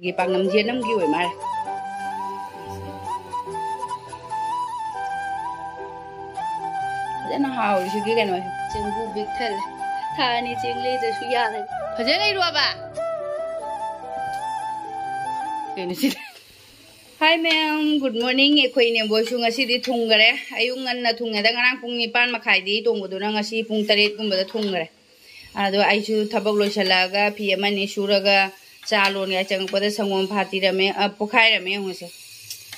गी पांगनम जेनम गी ओय मारे जना हाउ सु गी कनो चिंगु बिग थल थानी चिंगले जसु यारे फजे नै रोबा केनि सि Hi ma'am, good morning. Ekoi ne boisu ngasi di thungare. Ayung nganna thungeda ngarang pung 9 makhai di tongbodu na ngasi pung 3 gumba da thungare. Ado aisu thabak loisalaga phi amani suraga chalon ya changpada sangom phati rame pokhairmy hose.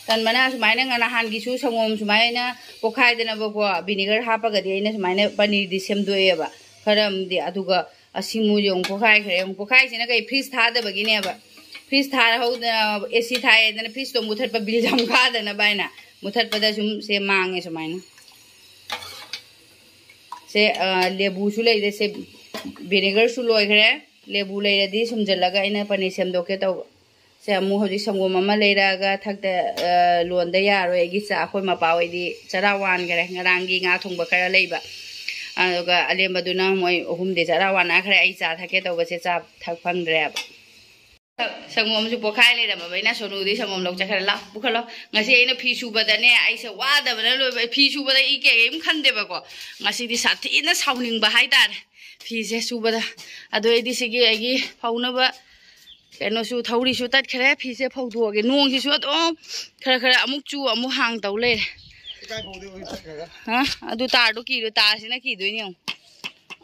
Tan mana sumaina ngana han gi su sangom sumaina pokhai dena bo vinegar hapaga di aina sumaina paneer di semdoe ba. Kharam di aduga asimu jong pokhai sina kai freeze tha da bagine ba. Fish thar ho AC thai then fish to muthat pa bil jam kha da na baina muthat pa da sum se mange sumaina se lebu su lei de se vinegar su loi khare lebu lei ra di sum jalaga ina pani sem do ke taw se amu hoji sangom mama lei ra ga thak da lon da ya ro egi cha khoi ma pa wai di chara wan gare ngarangi nga thong ba khara lei ba aduga alem baduna moi ohum de chara wan a khare ai cha thake taw ba se cha thak phang dre ba Sangom su pokhai le dama baina sonu di sangom lok chakhara la bukhalo ngasi aina phi suba da ne aisa wa da bana lo phi suba da ike im khande ba ko ngasi di sathi na sauning ba hai dar phi se suba da ado edi sigi agi fauna ba keno su thauri su tat khare phi se phau do ge nong si su to khara khara amuk chu amuk hang taw le ha adu tar do ki do tar sina ki do ni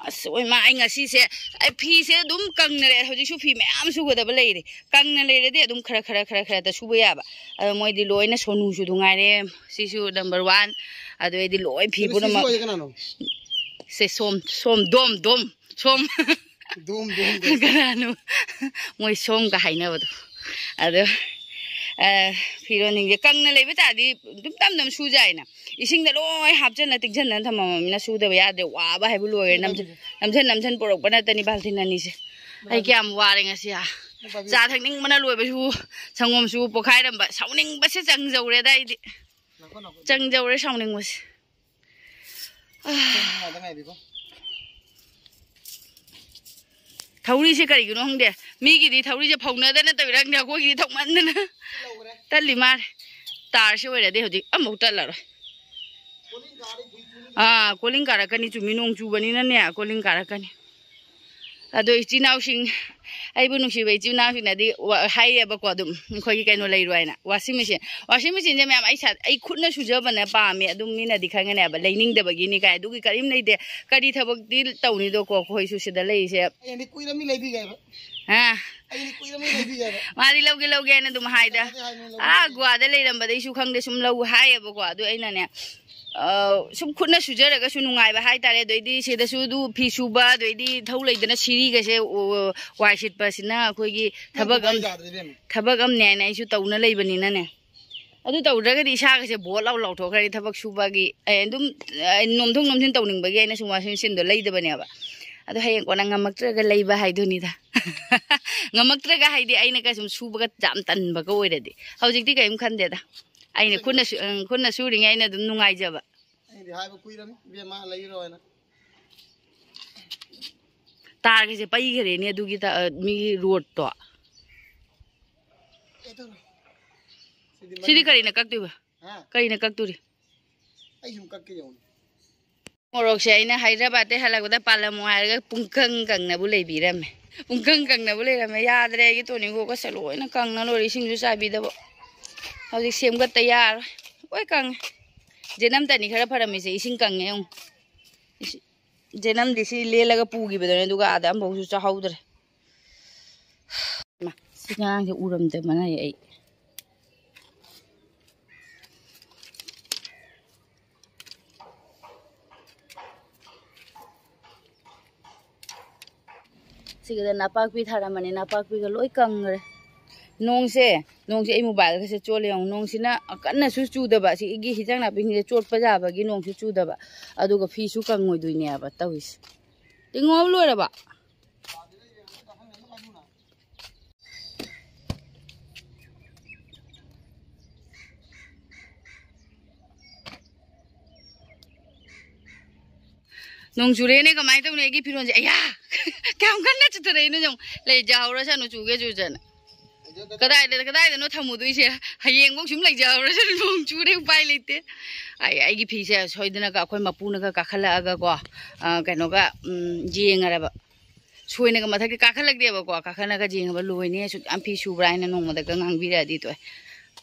Asoi ma ai ngasi se ai phi se dum kang na re hoji su phi me am su goda ba le re kang na le re de dum khara ta su ba ya ba moi di loi na sonu su dungai re si su number 1 ado di loi phi bu na ma se som dom som kana no moi som ka haina ba do ado phi ro ning je kang na le ba ta di dum tam su jai na ising da loi hapjan na tikjan na thamama mina su da ya de wa ba hai bu loi namchen porok bana tani balthin na ni se ai kyam ware ngasi a cha thakning mana loi ba su sangom su pokhai ram ba sauning ba se chang jau re dai di chang jau re sauning was thauri se kari gino hongde mi gi di thauri je phauna da na ta rang da ko gi thok man na tali mar tar se oi ra de hodi amau ta la ro calling karakani chumi nong chu bani na ne calling karakani ado ichinaw sing ai bu nung si bai chinaw sing na di hai ba ko dum khoi gi kaino lei roi na washing machine je ma'am ai sa ai khutna su ja bana pa me adum mi na di khang ne ba leining da bagi ni kai du gi karim nei de kari thabak di tawni do ko khoi su se da lei se ai ni kuira mi lei bi ga ha ai ni kuira mi lei bi ga mari loge na dum hai da Goood da lei ram ba dei su khang de sum lau hai ba ko adu ai na ne sum khutna sujaraga su nungai ba hai tare doidi se da su du phi suba doidi thau leidana siri ga se wai sit pa sina khoi gi thabak am ne nai su tauna leibani na ne adu tawraga di sa ga se bol lau thokari thabak suba gi dum nomthong nomthin tawning ba gi na suma sin do leida bane ba adu hayeng ko na ngamaktra leiba hai do ni da ngamaktra ga hai di aina ka sum suba ga jam tan ba ga oiradi haujik ti kaim khan de da ai ne khunna su ring ai na dum nungai jaba ai di hai ba kuiram be ma lai ro na tar ge se pai gere ne du gi ta mi road to sidi kari na kak tu ba kari na kak tu ri ai sum kak ke yon morok se ai na Hyderabad te halagoda palamu ai ga pungkang kang na bu lei bi ram pungkang kang na bu lei ram ya dre gi to ni go ka salo na kang na lo ri sing ju sa bi da bo Hauji sem ga tayar oi kang jenam ta ni khara pharami se ising kang nge jenam disi le laga pu gi bedone duga adam bo su cha haudre ma singang se uram te mana ai siga napak pi thara mani napak pi ga loi kang re nong se ai mobile ka se chole yong nong sina kanna su chu da ba si gi hijang na ping se chot pa ja ba gi nong su chu da ba adu ga phi su kang ngoi dui ne ba tawis tingob lo ra ba nong jure ne ka mai ta ne gi phiron je aya kam kan na chu re no jong le ja ho ra sa no chu ge chu jan कदाई नो थमुदुइसे हयेंगो सुम लेजावरा नोंग चुरे उपाय लेते आइगी फीसे सोइदना का अखोय मपुना का खलागा को कनोगा जेंगराबा सोइना का मथक काखलगदेबा को काखना का जेंगबा लोइने सु आम फी सुब्राइना नोंगमदा का ngang तो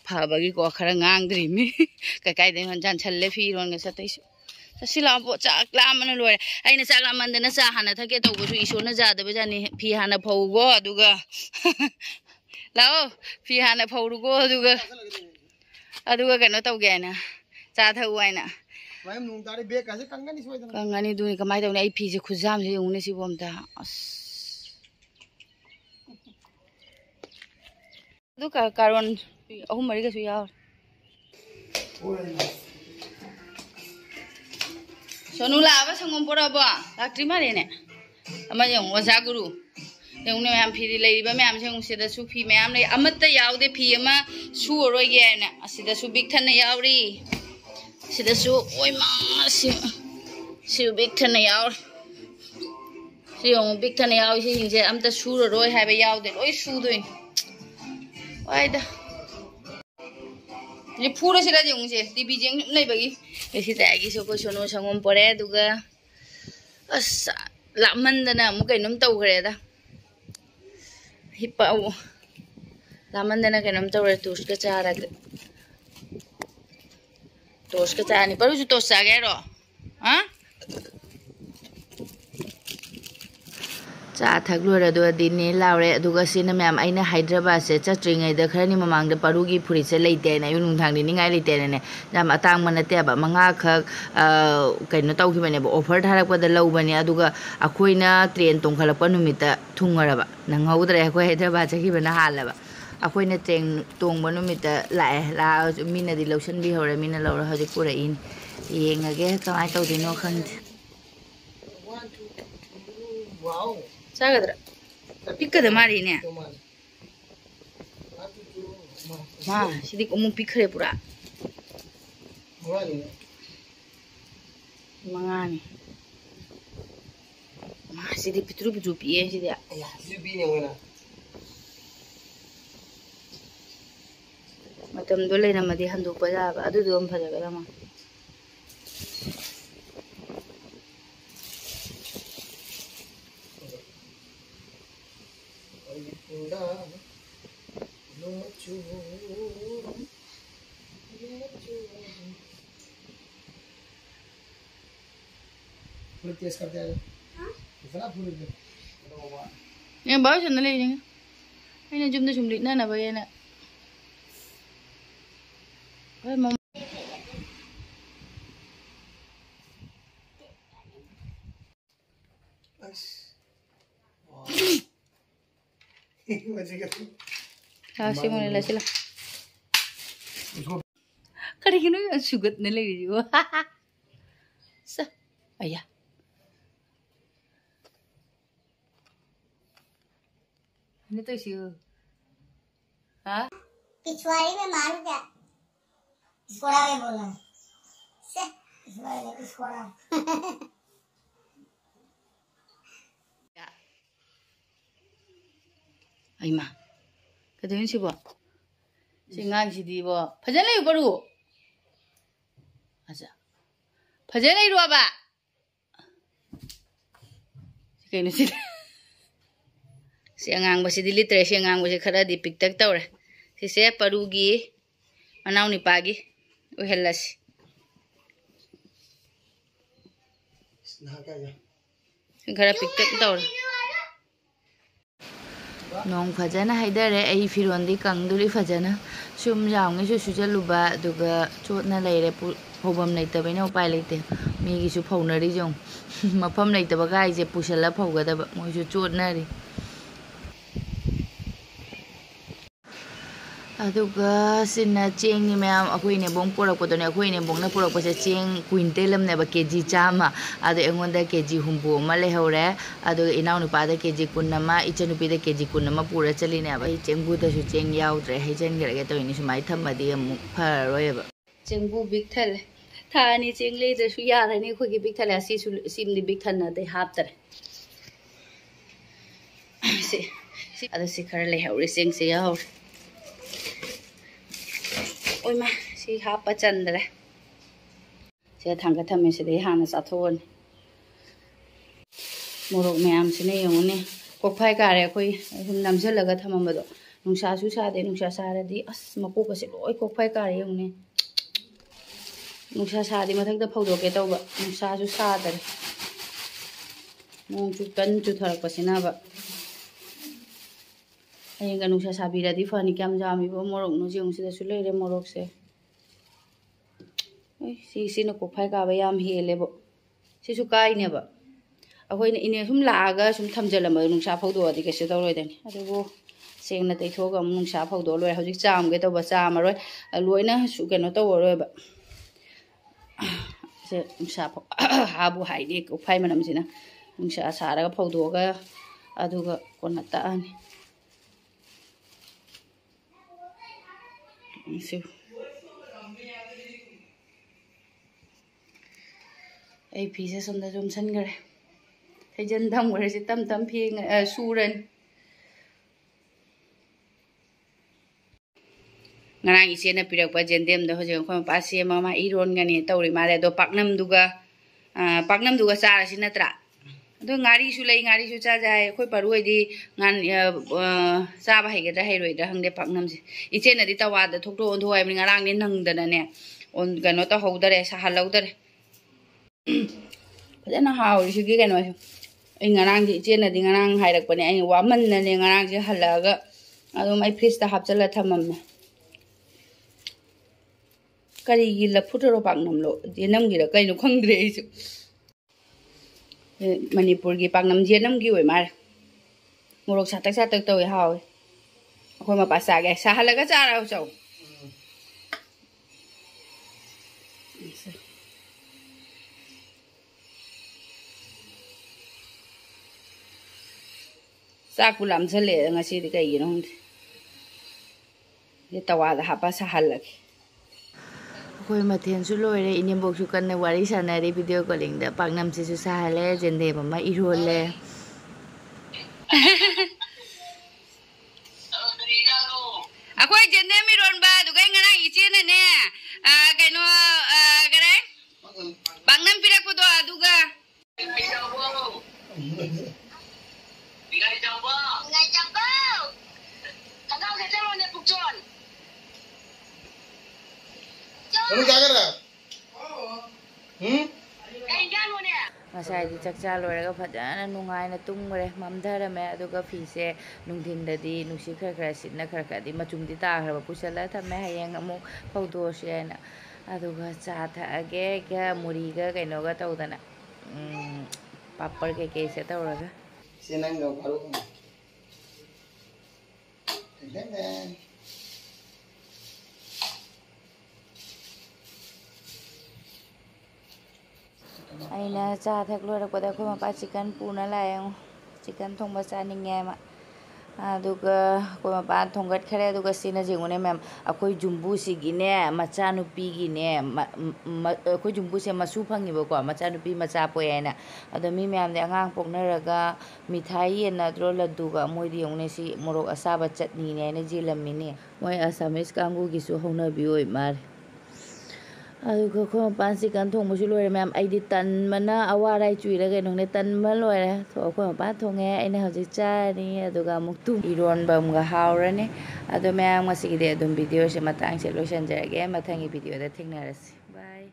फाबगी को खरा ngang कई दे जान छल्ले फीरोन ग सतैसु सिलाबो चाक लामना लोरे आइना चाक लामंदना चा हाना थके तौबसु इसोरना जादबा जानी फी हाना फौगो अदुगा लाओ फी हाना फौरुगो अदुगा कनो तौगे ना चा थउ आइना मायम नुंग तारे बे कासे कंगनी दुनी कमाय तौने आई फी से खुजाम से उने सिबोमता अस दुका कारण अहु मरी का सुया सोनू लाबा संगम पोराबो लाक्ट्री मारेने अमा यंग ओजा गुरु यंगने मैम फिरी लेरिबा मैम से उसेदा सु फी मैम ले अमत्ता यावदे फी अमा सुरोगे ने असिदा सु बिग थन यावरी सिदा सु ओय मा सि बिग थन याव सि यंग बिग थन याव सि हिंजे अमता सुरोय हाबे यावदे लोय सुदोय ओयदा ये फूरा सिरा जेंगसे टीवी जेंग लेबगी एसी तागी सो को सोनो संगम परे दुगा अस लामंदना मु कैनम तौखरेदा हिपाउ लामंदना कैनम तौरे टोस्ट का चारा टोस्ट का चानी परु टोस्ट चागे रो हां चा थगलोरे दो दिने लावरे दुगा सिना मैम आइना हैदराबाद से चट्रिङैदा खरनी ममांगदा परुगी फुरिसे लेते ना यु नुंथांनि निङाइ लेते ने जाम अतांग मनते बा मंगा खक कैनो तौखिबने बा ऑफर थारकपदा लौबने अदुगा अखोइना ट्रेन तोंखलप नुमिता थुंगरबा नंगौद्रे अखोइ हैदराबाद चखिबना हालबा अखोइना ट्रेन तोंबा नुमिता लाए ला मिनादि लौसन बि हौरे मिना लौरा हजि पुरा इन येंगगे कमाय तौदिनो खंग वाओ सागद्रा पिक्कद मारिने मा सिदि कोमु पिखरे पुरा मंगानी मा सिदि पितरु पितरु पिए सिदि या सिदि पिने मोना मतम दो लेना मदि हंदो पजाबा अदु दो हम फजगला मा टेस्ट करते हैं इतना फूल दे ये बाहर चलने ले जाएंगे इन्हें जुम्मन जुम्मन ना ना भाई ना भाई मम्मी हाँ सी मोने ला चला करें क्यों नहीं शुगर ने ले लीजिए वो सा आया ini tuh sih, हाँ? पिछवाड़ी में मारू क्या? पिछवाड़ा में बोलना, से पिछवाड़ी में पिछवाड़ा। आई माँ, कहीं sih bu, singang sih di bu, pajan lagi baru, aja, pajan lagi dua ba, kayaknya sih. Siangang basi dilitre siangang basi khara di piktak tawre si se parugi manau ni pagi uhelas khara piktak tawre nong phajana haidare ai firondi kangduri phajana sum jaungi su sujaluba duga chotna leire phobam leitabaina upai leite migi su phaunari jong mafam leitaba gai je pusala phogada moi su chotnari aduga sinna cheng ni मैम अखोई ने Bong पोरक पदने अखोई ने Bong ना पोरक पसे Cheng quintal हमने बा KG Chama आदो एंगोंदा केजी हुंबो मले हौरे आदो इनाउ नुपा दा केजी कुन्नमा इचनुपी दा केजी कुन्नमा पूरा चलीने बा चेंगबु दा सु चेंग याउद्रे हेजन गरगे तो इनि सुमाई थम्मदि अमु फरोयबा चेंगबु बिग थल थानी चेंग ले दसु यारने खोगी बिग थल असि सिमदि बिग थन दे हापतर से आदो सिखर ले हौरे चेंग से याउ oi ma si hapa chandre se thanga thame se dei hana sathon morok mayam sine yongone kokphai kare khoi hum namjalaga thamamado nungsa su sa de nungsa saradi as mako ka se loi kokphai kare yongone nungsa sa di mathak da phaudo ke tawba nungsa su sa dare nong chu kan chu tharak pasina ba ayeng ga nungsa sabiradi fani kyam jami bo morok no jong sida su leire morok se si no kokphai ka ba yam hele bo si su kai ne ba akoi ne ine sum laaga sum thamjala ma nungsa phaudo adi ke se tawroi dani adugo sengna tai thoga nungsa phaudo loi hojik cham ge tawba chamaroi loina su keno tawroi ba se nungsa habu haide kokphai manam sina nungsa saraga phaudoga aduga konna ta ani so ai pizza somda jom san gare thaijan dam gare se tam tam phi suran ngarang ise na pirak pa jendem da hoje khom pa se mama iron ngani tawri mare do paknam duga chara sinatra do ngari su lei ngari su cha jai khoi paroi di ngan cha ba hai ga hai roi da hangde paknam se iche na di tawa da thok to on thoi mi ngarang ni nang da na ne on gano ta hodare sa halaudare fajana hauri su gi gano ai ngarang ji iche na di ngarang hai rak pani ai wa man na ne ngarang ji halaga adum ai fridge ta hapchala thamam na kari gi la phutaro paknam lo jenam gi ra kai no khangdre isu Manipur gi paknam jenam gi oi mar morok satak tawi hawi akhoi ma pasa ge sa halaga chara chau sa kulam chale ngasi di kai no ye tawa da hapa sa halagi khoi mathen su loire inimbok su kan wari sanare video calling da paknam si su sahale jende mama irole akhoi jende mi ron ba du gai ngana iche ne ne kaino gare paknam pirak ko do aduga ngai jamba tagaw ke telo ne pukjon Ano gagara? Masai di chakcha loiraga phajana nungaina tumgre mamdharame aduga phise nungthindadi nusi khara sitna khara di machumdi ta khara pusala thame hayeng amuk phaudosi aina aduga cha thage ga muriga kainoga tawdana papar ke se tawraga Swningbna baru. aina cha thak loirakpada khoi mapa chicken puna laeng chicken thongba chaninge ma aduga khoi mapa thonggat khare aduga sina jingone mem akhoi jumbu sigine macha nupi gine akhoi jumbu se masu phangibo ko macha nupi macha poyena ado mi mem de angang poknaraga mithai na dro laddu ga moidi yongne si morok asaba chutney ne na jilamine moi assamese kangu gi su hona bi oi mar aduga khoi pansi kan thong musu loire mem aidi tan mana awarai chuira ge nongne tan ma loire tho khoi pa thonge aina hoji chani aduga muktu iron bam ga haurane adu mem ngasi de dum video se matang se loisan jarage mathangi video da thingnarasi bye